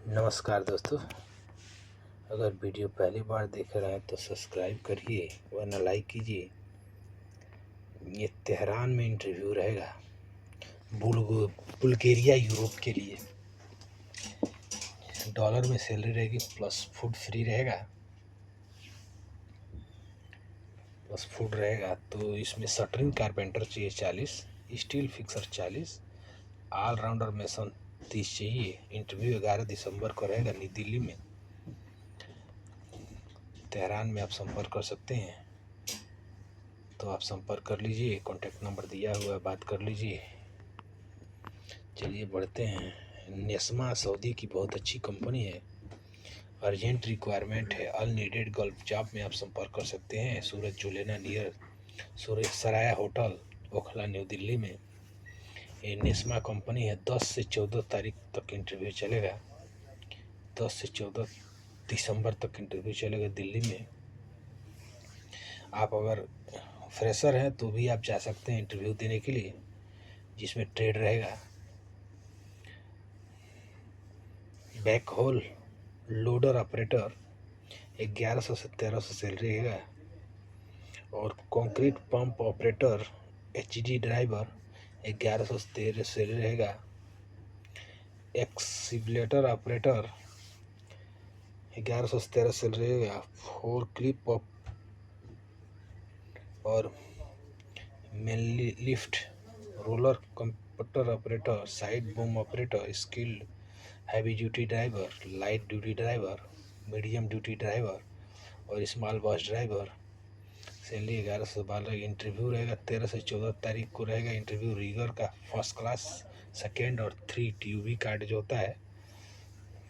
नमस्कार दोस्तों। अगर वीडियो पहली बार देख रहे हैं तो सब्सक्राइब करिए वरना लाइक कीजिए। ये तेहरान में इंटरव्यू रहेगा बुल्गारिया यूरोप के लिए। डॉलर में सैलरी रहेगी प्लस फूड फ्री रहेगा, प्लस फूड रहेगा। तो इसमें शटरिंग कारपेंटर चाहिए 40, स्टील फिक्सर 40, ऑलराउंडर मेसन 30 चाहिए। इंटरव्यू 11 दिसंबर को रहेगा नई दिल्ली में। तेहरान में आप संपर्क कर सकते हैं, तो आप संपर्क कर लीजिए। कॉन्टैक्ट नंबर दिया हुआ है, बात कर लीजिए। चलिए बढ़ते हैं। नेस्मा सऊदी की बहुत अच्छी कंपनी है। अर्जेंट रिक्वायरमेंट है, ऑल नीडेड गल्फ जॉब में आप संपर्क कर सकते हैं। सूरज जुलेना नियर सूरज सराया होटल ओखला न्यू दिल्ली में ये नेस्मा कंपनी है। 10 से 14 तारीख तक इंटरव्यू चलेगा। 10 से 14 दिसंबर तक इंटरव्यू चलेगा दिल्ली में। आप अगर फ्रेशर हैं तो भी आप जा सकते हैं इंटरव्यू देने के लिए, जिसमें ट्रेड रहेगा। बैक होल लोडर ऑपरेटर 1100 से 1300 सैलरी रहेगा। और concrete pump operator HD driver 1100 से 1300 सैलरी रहेगा। एक्सीलेटर ऑपरेटर 1100 से 1300 सैलरी रहेगा। फोर क्लिप और mainly lift roller computer operator side boom operator skilled heavy duty driver light duty driver medium duty driver और small bus driver. Salary 1100 से 12। Interview रहेगा 13 से 14 तारीख को रहेगा इंटरव्यू। रीगर का फर्स्ट क्लास, सेकेंड और 3 ट्यूबी कार्ड जो होता है,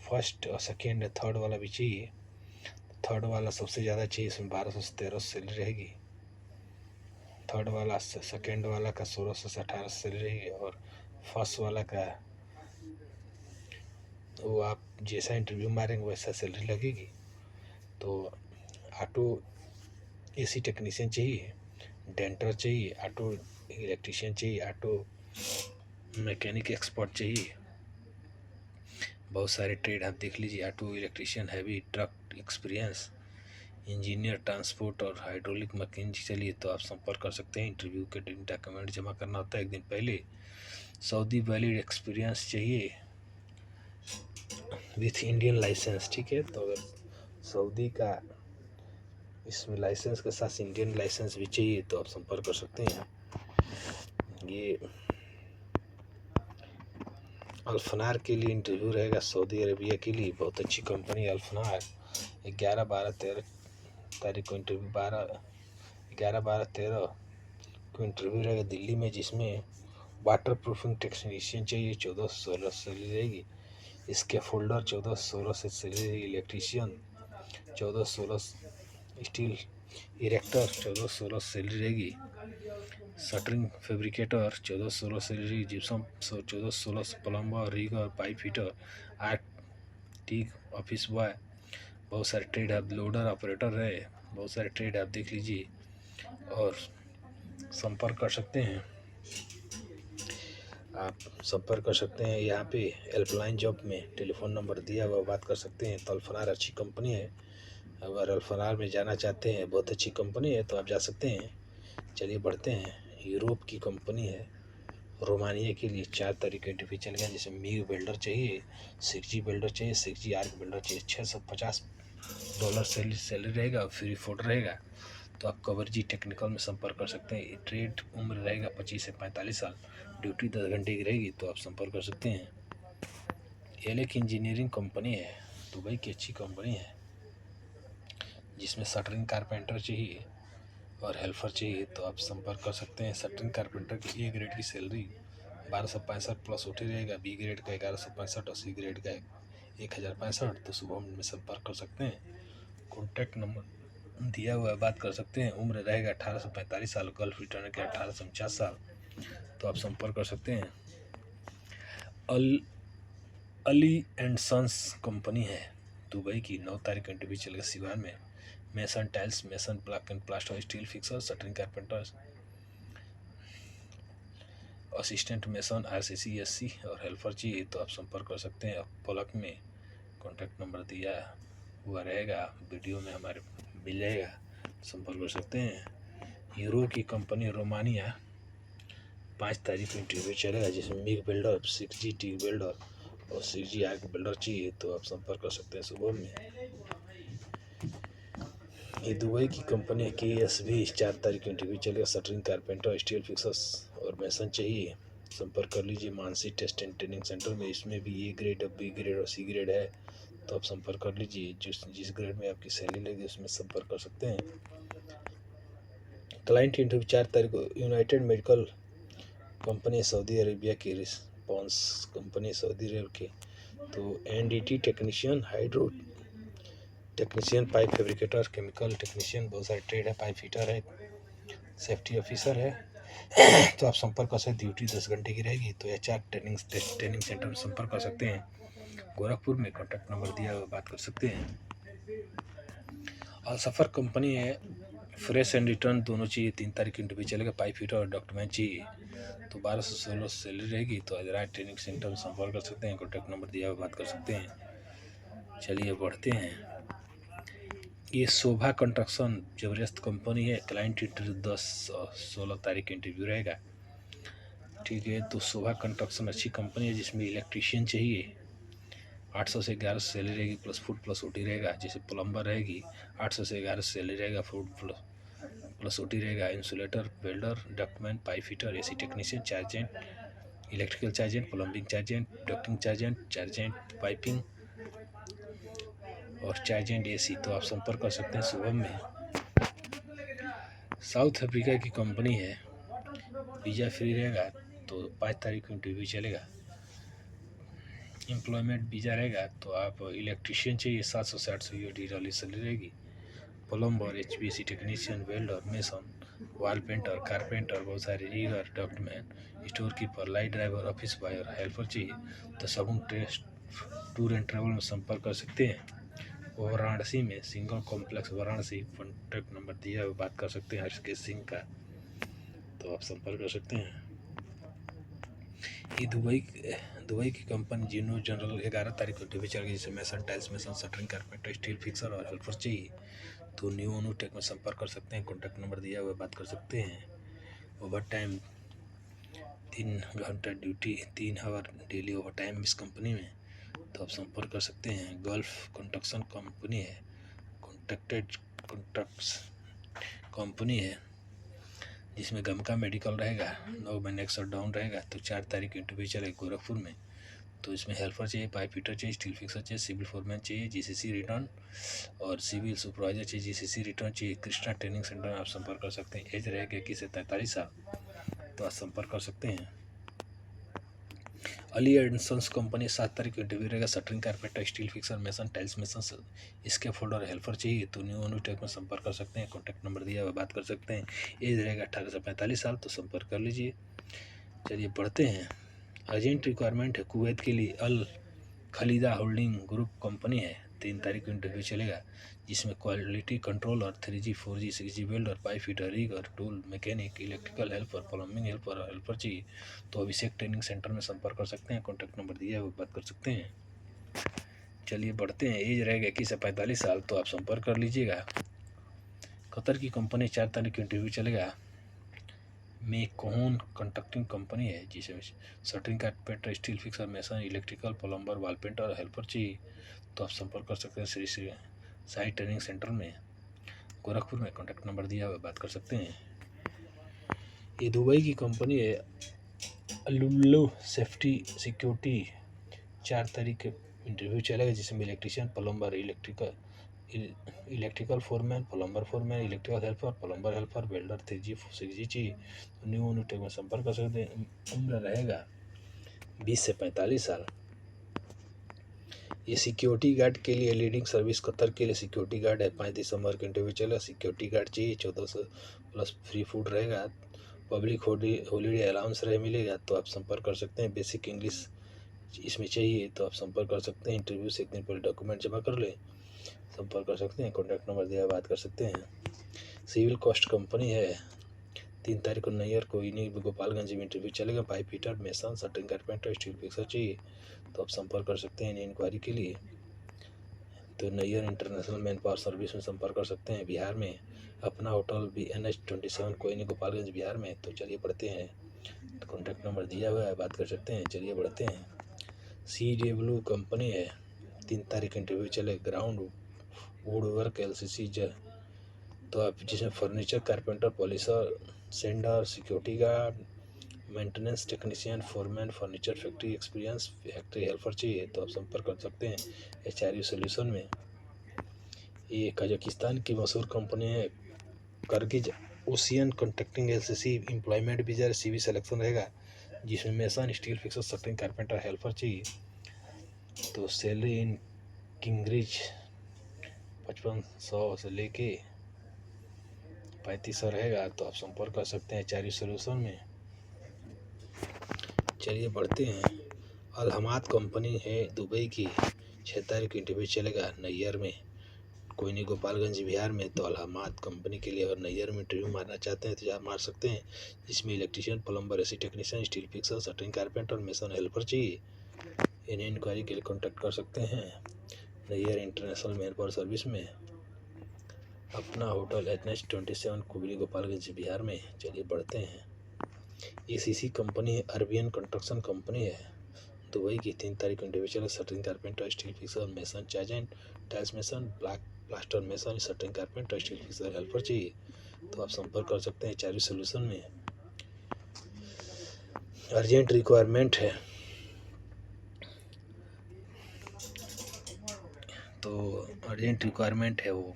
फर्स्ट और सेकेंड थर्ड वाला भी चाहिए। थर्ड वाला सबसे ज़्यादा चाहिए, इसमें 1200 से 1300 सैलरी रहेगी। थर्ड वाला सेकेंड वाला का 1600 से 1800 सैलरी रहेगी। और फर्स्ट वाला का वो आप जैसा इंटरव्यू मारेंगे वैसा सैलरी लगेगी। तो ऑटो एसी टेक्नीशियन चाहिए, डेंटर चाहिए, ऑटो इलेक्ट्रीशियन चाहिए, ऑटो मैकेनिक एक्सपर्ट चाहिए। बहुत सारे ट्रेड आप देख लीजिए। Auto electrician, heavy truck experience, engineer transport और हाइड्रोलिक मैकेनिक। चलिए तो आप संपर्क कर सकते हैं। इंटरव्यू के दिन डॉक्यूमेंट जमा करना होता है एक दिन पहले। सऊदी वैलिड एक्सपीरियंस चाहिए विथ इंडियन लाइसेंस, ठीक है। तो अगर सऊदी का इसमें लाइसेंस के साथ इंडियन लाइसेंस भी चाहिए तो आप संपर्क कर सकते हैं। ये अल्फनार के लिए इंटरव्यू रहेगा सऊदी अरेबिया के लिए। बहुत अच्छी कंपनी है अल्फनार। 11, 12, 13 तारीख को इंटरव्यू 11, 12, 13 को इंटरव्यू रहेगा दिल्ली में, जिसमें वाटर प्रूफिंग टेक्नीशियन चाहिए 14 से 16 सैलरी रहेगी। इसके फोल्डर 14 से 16 से सैलरी रहेगी। इलेक्ट्रीशियन 14 से 16, स्टील इरेक्टर 14 से 16 सैलरी रहेगी। शटरिंग फैब्रिकेटर 14 से 16 सैलरी। जिप्सम 14 से 16, प्लम्बर, रिगर, पाइप फिटर, आर्टिक, ऑफिस बॉय। बहुत सारे ट्रेड आप लोडर ऑपरेटर है, बहुत सारे ट्रेड आप देख लीजिए और संपर्क कर सकते हैं। आप संपर्क कर सकते हैं यहाँ पे हेल्पलाइन जॉब में। टेलीफोन नंबर दिया हुआ, बात कर सकते हैं। तो अल्फनार अच्छी कंपनी है। अगर अल्फनार में जाना चाहते हैं, बहुत अच्छी कंपनी है, तो आप जा सकते हैं। चलिए बढ़ते हैं। यूरोप की कंपनी है। रोमानिया के लिए 4 तारीख का इंटरव्यू चल गया, जिसमें मीग वेल्डर चाहिए, 6G वेल्डर चाहिए, 6G आर्क वेल्डर चाहिए। $650 सैलरी रहेगा और फ्री फूड रहेगा। तो आप कवरजी टेक्निकल में संपर्क कर सकते हैं। ट्रेड उम्र रहेगा 25 से 45 साल। ड्यूटी 10 घंटे की रहेगी, तो आप संपर्क कर सकते हैं। एलेक इंजीनियरिंग कंपनी है, दुबई की अच्छी कंपनी है, जिसमें शटरिंग कारपेंटर चाहिए और हेल्पर चाहिए, तो आप संपर्क कर सकते हैं। शटरिंग कारपेंटर की ए ग्रेड की सैलरी 1265 प्लस उठी रहेगा। बी ग्रेड का 1165 और सी ग्रेड का 1065। तो सुबह में संपर्क कर सकते हैं। कॉन्टैक्ट नंबर दिया हुआ है, बात कर सकते हैं। उम्र रहेगा 18 से 45 साल। गल्फ रिटर्न के 18 से 49 साल। तो आप संपर्क कर सकते हैं। अली एंड सन्स कंपनी है दुबई की। 9 तारीख का इंटरव्यू चलेगा सिवान में। Mason tiles, mason block and plaster, steel fixer, shuttering carpenter, assistant mason, RCC SC और हेल्पर चाहिए, तो आप संपर्क कर सकते हैं। पलक में दिया हुआ रहेगा, वीडियो में हमारे मिल जाएगा, संपर्क कर सकते हैं। यूरो की कंपनी रोमानिया 5 तारीख को इंटरव्यू चलेगा, जिसमें MiG builder, 6G TIG builder और 6G आर्क बिल्डर चाहिए तो आप संपर्क कर सकते हैं सुबह में। ये दुबई की कंपनी है KSB 4 तारीख को इंटरव्यू चलेगा, शटरिंग, कारपेंटर, स्टील फिक्सर्स और मैसन चाहिए, संपर्क कर लीजिए Mansi test and training centre में। इसमें भी A ग्रेड, B ग्रेड और C ग्रेड है, तो आप संपर्क कर लीजिए। जिस ग्रेड में आपकी सैलरी लगी उसमें संपर्क कर सकते हैं। क्लाइंट इंटरव्यू 4 तारीख को United medical company Saudi Arabia की, रिस्पॉन्स कंपनी सऊदी अरब की, तो NDT technician, hydro technician, pipe fabricator, chemical technician, बहुत सारे ट्रेड है, पाइप फिटर है, सेफ्टी ऑफिसर है, तो आप संपर्क कर सकते। ड्यूटी 10 घंटे की रहेगी, तो HR ट्रेनिंग सेंटर में संपर्क कर सकते हैं। गोरखपुर में कॉन्टैक्ट नंबर दिया हुआ बात कर सकते हैं। और सफ़र कंपनी है, फ्रेश एंड रिटर्न दोनों चाहिए, 3 तारीख की इंटरव्यू चलेगा, पाइप फिटर और डॉक्यूमेंट चाहिए, तो 12 से 16 सैलरी रहेगी, तो हैदराबाद ट्रेनिंग सेंटर में संपर्क कर सकते हैं। कॉन्टैक्ट नंबर दिया हुआ बात कर सकते हैं। चलिए बढ़ते हैं। ये शोभा कंस्ट्रक्शन जबरदस्त कंपनी है, क्लाइंट इंटरव्यू 10 और 16 तारीख का इंटरव्यू रहेगा, ठीक है। तो शोभा कंस्ट्रक्शन अच्छी कंपनी है, जिसमें इलेक्ट्रीशियन चाहिए, 800 से 1100 सैलरी रहेगी, प्लस फूड प्लस OT रहेगा। जैसे प्लम्बर रहेगी 800 से 1100 सैलरी रहेगा, फूड प्लस OT रहेगा। Insulator, welder, ductman, pipe fitter, AC technician, chargehand, electrical chargehand, plumbing chargehand, ducting chargehand, chargehand piping और चार्जेंट AC, तो आप संपर्क कर सकते हैं सुबह में। साउथ अफ्रीका की कंपनी है, वीज़ा फ्री रहेगा, तो 5 तारीख को इंटरव्यू चलेगा, एम्प्लॉयमेंट वीज़ा रहेगा, तो आप इलेक्ट्रीशियन चाहिए, 700 से 800 USD डाली सैलरी रहेगी। Plumber, HVAC technician, welder, mason, wall painter, carpenter, बहुत सारे rigger, ductman, store keeper, light driver, office boy और हेल्पर चाहिए, तो शगुन टेस्ट टूर एंड ट्रेवल में संपर्क कर सकते हैं। वाराणसी में single complex Varanasi, contact number दिया हुआ बात कर सकते हैं हर्षकेश सिंह का, तो आप संपर्क कर सकते हैं। ये दुबई की कंपनी जिनो जनरल 11 तारीख को इंटरव्यू चल गई, जिसमें मैसन, टाइल्स मैसन, शटरिंग, कारपेंटर, स्टील फिक्सर और हेल्पर चाहिए, तो न्यू अनुटेक में संपर्क कर सकते हैं। कॉन्टैक्ट नंबर दिया हुआ बात कर सकते हैं। ओवर टाइम 3 घंटा duty, 3 hour daily over time इस कंपनी में, तो आप संपर्क कर सकते हैं। गल्फ कंस्ट्रक्शन कंपनी है, कॉन्ट्रैक्ट्स कंपनी है, जिसमें गमका मेडिकल रहेगा, 9 महीने का शटडाउन रहेगा, तो 4 तारीख की इंटरव्यू चलेगी गोरखपुर में, तो इसमें हेल्पर चाहिए, पाइप फिटर चाहिए, स्टील फिक्सर चाहिए, सिविल फोरमैन चाहिए, GCC रिटर्न और सिविल सुपरवाइजर चाहिए, GCC रिटर्न चाहिए। कृष्णा ट्रेनिंग सेंटर में आप संपर्क कर सकते हैं। एज रहेगा 21 से 43 साल, तो आप संपर्क कर सकते हैं। अली एंड सन्स कंपनी 7 तारीख को इंटरव्यू रहेगा, शटरिंग, कारपेंटर, स्टील फिक्सर, मैसन, टाइल्स मैसन, इसके फोल्डर हेल्पर चाहिए, तो न्यू अनुटेक में संपर्क कर सकते हैं। कॉन्टैक्ट नंबर दिया हुआ बात कर सकते हैं। एज रहेगा 18 से 45 साल, तो संपर्क कर लीजिए। चलिए पढ़ते हैं। अर्जेंट रिक्वायरमेंट है कुवैत के लिए, Al Khalida holding group company है, 3 तारीख को इंटरव्यू चलेगा, जिसमें quality controller, 3G 4G 6G welder, pipe fitter, rigger, tool mechanic, electrical helper, plumbing helper और हेल्पर चाहिए, तो अभिषेक ट्रेनिंग सेंटर में संपर्क कर सकते हैं। कॉन्टैक्ट नंबर दिया हुआ बात कर सकते हैं। चलिए बढ़ते हैं। एज रहेगा 21 से 45 साल, तो आप संपर्क कर लीजिएगा। कतर की कंपनी 4 तारीख को इंटरव्यू चलेगा, मेकोन कंस्ट्रक्टिंग कंपनी है, जिसमें शटरिंग, कारपेंटर, स्टील फिक्सर, मैसन, इलेक्ट्रिकल, प्लम्बर, वॉल पेंटर और हेल्पर चाहिए, तो आप संपर्क कर सकते हैं श्री साई ट्रेनिंग सेंटर में गोरखपुर में। कॉन्टैक्ट नंबर दिया हुआ बात कर सकते हैं। ये दुबई की कंपनी है, लुल्लू सेफ्टी सिक्योरिटी, 4 तारीख के इंटरव्यू चलेगा, जिसमें electrician, plumber, electrical foreman, plumber foreman, electrical helper, plumber helper, welder, 3G 6G चाहिए, तो न्यू अनुटेक में संपर्क कर सकते हैं। उम्र रहेगा 20 से 45 साल। ये सिक्योरिटी गार्ड के लिए लीडिंग सर्विस कतर के लिए सिक्योरिटी गार्ड है, 5 दिसंबर के इंटरव्यू चलेगा। सिक्योरिटी गार्ड चाहिए, 1400 प्लस फ्री फूड रहेगा, पब्लिक हॉलीडे अलाउंस मिलेगा, तो आप संपर्क कर सकते हैं। बेसिक इंग्लिश इसमें चाहिए, तो आप संपर्क कर सकते हैं। इंटरव्यू से एक दिन पहले डॉक्यूमेंट जमा कर लें, संपर्क कर सकते हैं। कॉन्टैक्ट नंबर दिया बात कर सकते हैं। सिविल कॉस्ट कंपनी है, 3 तारीख को नैयर को इन्हीं गोपालगंज में इंटरव्यू चलेगा, pipe fitter, mason, shuttering, carpenter, steel fixer चाहिए, तो आप संपर्क कर सकते हैं इंक्वायरी के लिए। तो Nayyar international man power service में संपर्क कर सकते हैं। बिहार में अपना होटल भी NH27 कोयनी गोपालगंज बिहार में। तो चलिए बढ़ते हैं, तो कॉन्टैक्ट नंबर दिया हुआ है, बात कर सकते हैं। चलिए बढ़ते हैं। CW कंपनी है, 3 तारीख इंटरव्यू चले। ग्राउंड वुड वर्क LCC तो आप जिसमें furniture carpenter, polisher, sender, security guard, maintenance technician, foreman, furniture factory experience, factory helper चाहिए तो आप संपर्क कर सकते हैं HRU सोल्यूशन में। ये कजाकिस्तान की मशहूर कंपनी है करगिज ocean contracting LCC। Employment visa CV selection रहेगा, जिसमें mason, steel fixer, shuttering carpenter, helper चाहिए। तो सैलरी इन किंगरिज 5500 से लेके 3500 रहेगा। तो आप संपर्क कर सकते हैं HRU सोल्यूशन में। चलिए बढ़ते हैं। अलहमाद कंपनी है दुबई की, 6 तारीख इंटरव्यू चलेगा नैयर में, कोयनी गोपालगंज बिहार में। तो अलहमाद कंपनी के लिए अगर नैयर में इंटरव्यू मारना चाहते हैं तो यहाँ मार सकते हैं। इसमें electrician, plumber, AC technician, steel fixer, shuttering carpenter, mason helper चाहिए। इन्हें इंक्वायरी के लिए कॉन्टैक्ट कर सकते हैं Nayyar international man power service में। अपना होटल NH27 कोयनी गोपालगंज बिहार में। चलिए बढ़ते हैं। ACC कंपनी है, अरबियन कंस्ट्रक्शन कंपनी है, दुबई की, 3 तारीख individual, shuttering carpenter, steel fixer, mason, चार्जेंट, tiles mason, black plaster mason, shuttering carpenter, steel fixer helper चाहिए। तो आप संपर्क कर सकते हैं HRU सोल्यूशन में। अर्जेंट रिक्वायरमेंट है, तो अर्जेंट रिक्वायरमेंट है वो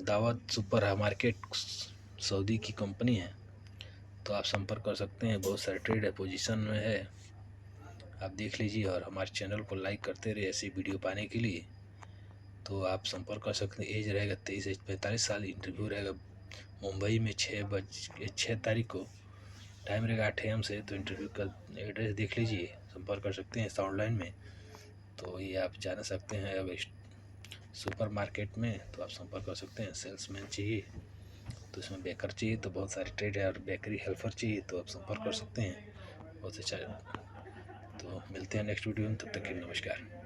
दावत सुपर मार्केट सऊदी की कंपनी है। तो आप संपर्क कर सकते हैं। बहुत सारे ट्रेड है, पोजीशन में है, आप देख लीजिए। और हमारे चैनल को लाइक करते रहिए ऐसी वीडियो पाने के लिए। तो आप संपर्क कर सकते हैं। एज रहेगा 23 से 45 साल। इंटरव्यू रहेगा मुंबई में 6 तारीख को, टाइम रहेगा 8 AM से। तो इंटरव्यू का एड्रेस देख लीजिए, संपर्क कर सकते हैं साउंड लाइन में। तो ये आप जान सकते हैं। अब सुपर मार्केट में तो आप संपर्क कर सकते हैं। सेल्समैन चाहिए तो इसमें बेकर चाहिए, तो बहुत सारे ट्रेड है। और बेकरी हेल्पर चाहिए तो आप संपर्क कर सकते हैं। बहुत अच्छा। तो मिलते हैं नेक्स्ट वीडियो में, तब तक के लिए नमस्कार।